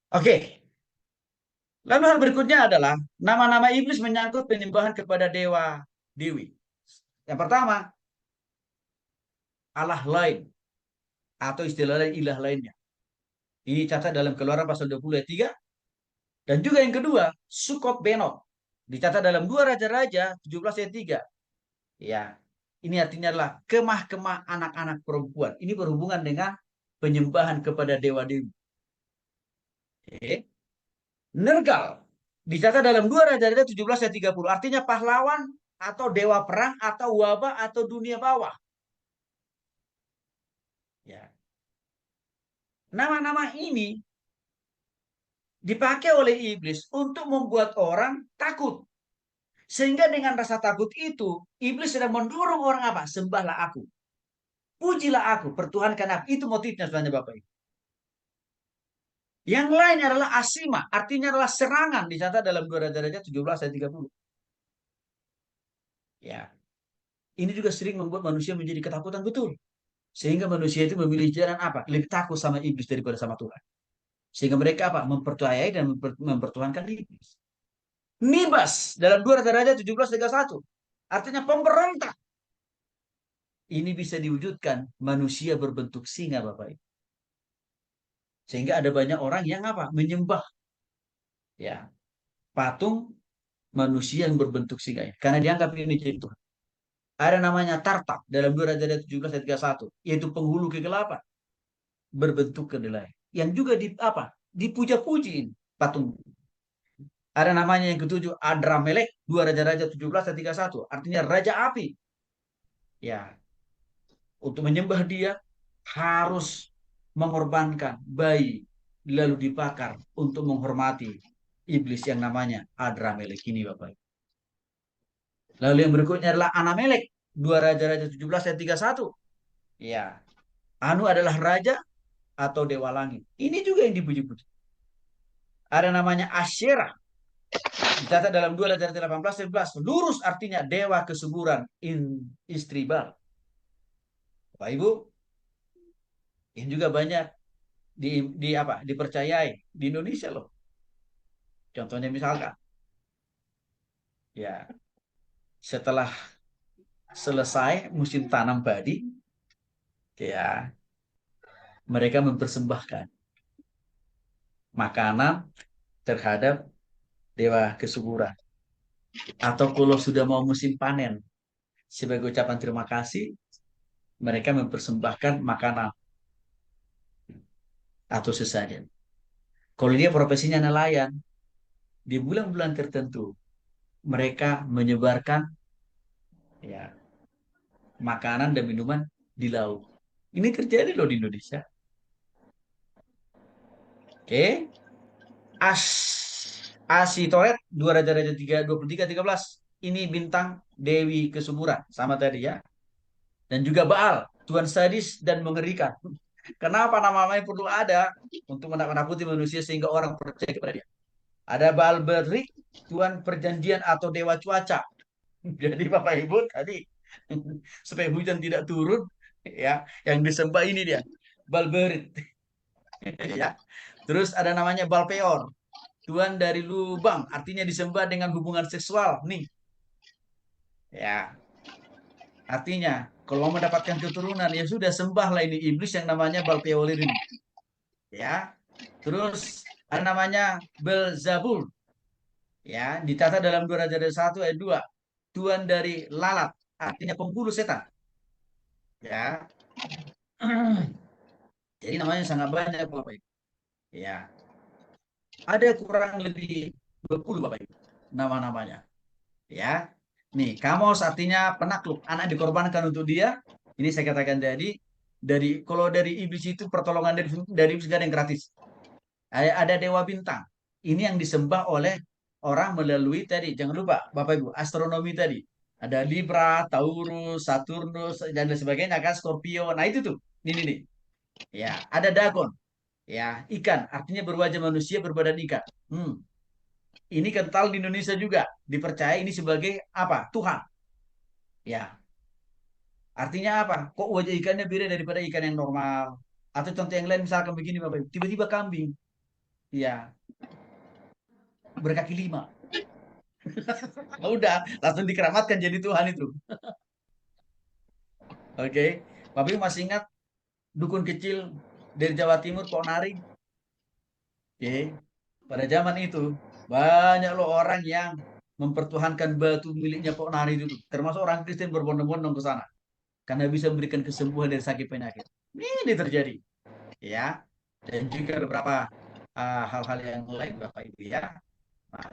Oke, lalu hal berikutnya adalah nama-nama iblis menyangkut penyembahan kepada dewa dewi. Yang pertama, Allah lain atau istilah lain ilah lainnya. Ini catat dalam Keluaran pasal 20 ayat 3. Dan juga yang kedua, Sukot Benot. Dicatat dalam dua Raja-Raja 17 ayat 3. Ya, ini artinya adalah kemah-kemah anak-anak perempuan. Ini berhubungan dengan penyembahan kepada dewa-dewi. Oke. Nergal dicatat dalam dua Raja-Raja 17 ayat 30. Artinya pahlawan atau dewa perang atau wabah atau dunia bawah. Ya. Nama-nama ini dipakai oleh iblis untuk membuat orang takut. Sehingga dengan rasa takut itu, iblis sedang mendorong orang apa? Sembahlah aku. Pujilah aku, pertuhankan aku. Itu motifnya sebenarnya Bapak Ibu. Yang lain adalah asima, artinya adalah serangan. Dicatat dalam 2 Raja-Raja 17 ayat 30. Ya, ini juga sering membuat manusia menjadi ketakutan betul. Sehingga manusia itu memilih jalan apa? Lebih takut sama iblis daripada sama Tuhan. Sehingga mereka apa? Mempercayai dan mempertuhankan iblis. Nibas dalam 2 Raja-Raja 17:31. Artinya pemberontak. Ini bisa diwujudkan manusia berbentuk singa Bapak Ibu. Sehingga ada banyak orang yang apa? Menyembah ya patung manusia yang berbentuk singa. Karena dianggap ini jadi Tuhan. Ada namanya Tartak dalam 2 Raja-Raja 17 ayat 31. Yaitu penghulu kegelapan. Berbentuk kedelai. Yang juga di apa? Dipuja-pujiin patung. Ada namanya yang ketujuh Adramelek 2 Raja-Raja 17 ayat 31. Artinya Raja Api. Ya, untuk menyembah dia harus mengorbankan bayi lalu dibakar untuk menghormati iblis yang namanya Adramelek ini Bapak. Lalu yang berikutnya adalah Anamelek 2 Raja-Raja 17 ayat 31. Ya, Anu adalah raja atau dewa langit. Ini juga yang dipuji-puji. Ada namanya Asyera. Dicatat dalam 2 Raja-Raja 18 ayat 11. Lurus artinya dewa kesuburan istri Bal. Bapak Ibu, yang juga banyak di apa dipercayai di Indonesia loh. Contohnya misalkan, ya setelah selesai musim tanam padi, ya mereka mempersembahkan makanan terhadap dewa kesuburan. Atau kalau sudah mau musim panen, sebagai ucapan terima kasih, mereka mempersembahkan makanan atau sesajen. Kalau dia profesinya nelayan, di bulan-bulan tertentu mereka menyebarkan ya makanan dan minuman di laut. Ini terjadi loh di Indonesia. Oke. As Asitoret 2 Raja-Raja 23 13. Ini bintang Dewi Kesuburan sama tadi ya. Dan juga Baal, Tuhan sadis dan mengerikan. Kenapa nama-namanya perlu ada untuk menakut-nakuti manusia sehingga orang percaya kepada dia. Ada Baal Berik, Tuhan perjanjian atau dewa cuaca. Jadi Bapak Ibu tadi supaya hujan tidak turun ya, yang disembah ini dia. Baal Berit ya. Terus ada namanya Baal Peor, Tuhan dari lubang, artinya disembah dengan hubungan seksual. Nih, ya. Artinya, kalau mau mendapatkan keturunan, ya sudah sembahlah ini iblis yang namanya Baal Peor ini. Ya. Terus ada namanya Belzabul. Ya, ditata dalam 2 Raja dari 1 ayat 2. Tuhan dari lalat, artinya penghulu setan. Ya. Jadi namanya sangat banyak Bapak Ibu. Ya. Ada kurang lebih 20 Bapak Ibu nama-namanya. Ya. Nih, Kamos artinya penakluk, anak dikorbankan untuk dia. Ini saya katakan dari kalau dari iblis itu pertolongan dari iblis gak ada yang gratis. Ada dewa bintang. Ini yang disembah oleh orang melalui tadi. Jangan lupa Bapak Ibu, astronomi tadi. Ada Libra, Taurus, Saturnus dan lain sebagainya kan Scorpio. Nah, itu tuh. Ini nih. Ya, ada Dagon. Ya, ikan artinya berwajah manusia berbadan ikan. Ini kental di Indonesia juga. Dipercaya ini sebagai apa? Tuhan. Ya, artinya apa? Kok wajah ikannya beda daripada ikan yang normal? Atau contoh yang lain misalkan begini Bapak Ibu, tiba-tiba kambing. ya berkaki lima. Nah, udah langsung dikeramatkan jadi Tuhan itu. Oke, Papi masih ingat dukun kecil dari Jawa Timur Pok Nari? Oke, pada zaman itu banyak loh orang yang mempertuhankan batu miliknya Pok Nari itu, termasuk orang Kristen berbondong-bondong ke sana karena bisa memberikan kesembuhan dari sakit penyakit. Ini terjadi, ya. Dan juga beberapa hal-hal yang lain, Bapak Ibu ya. Nah,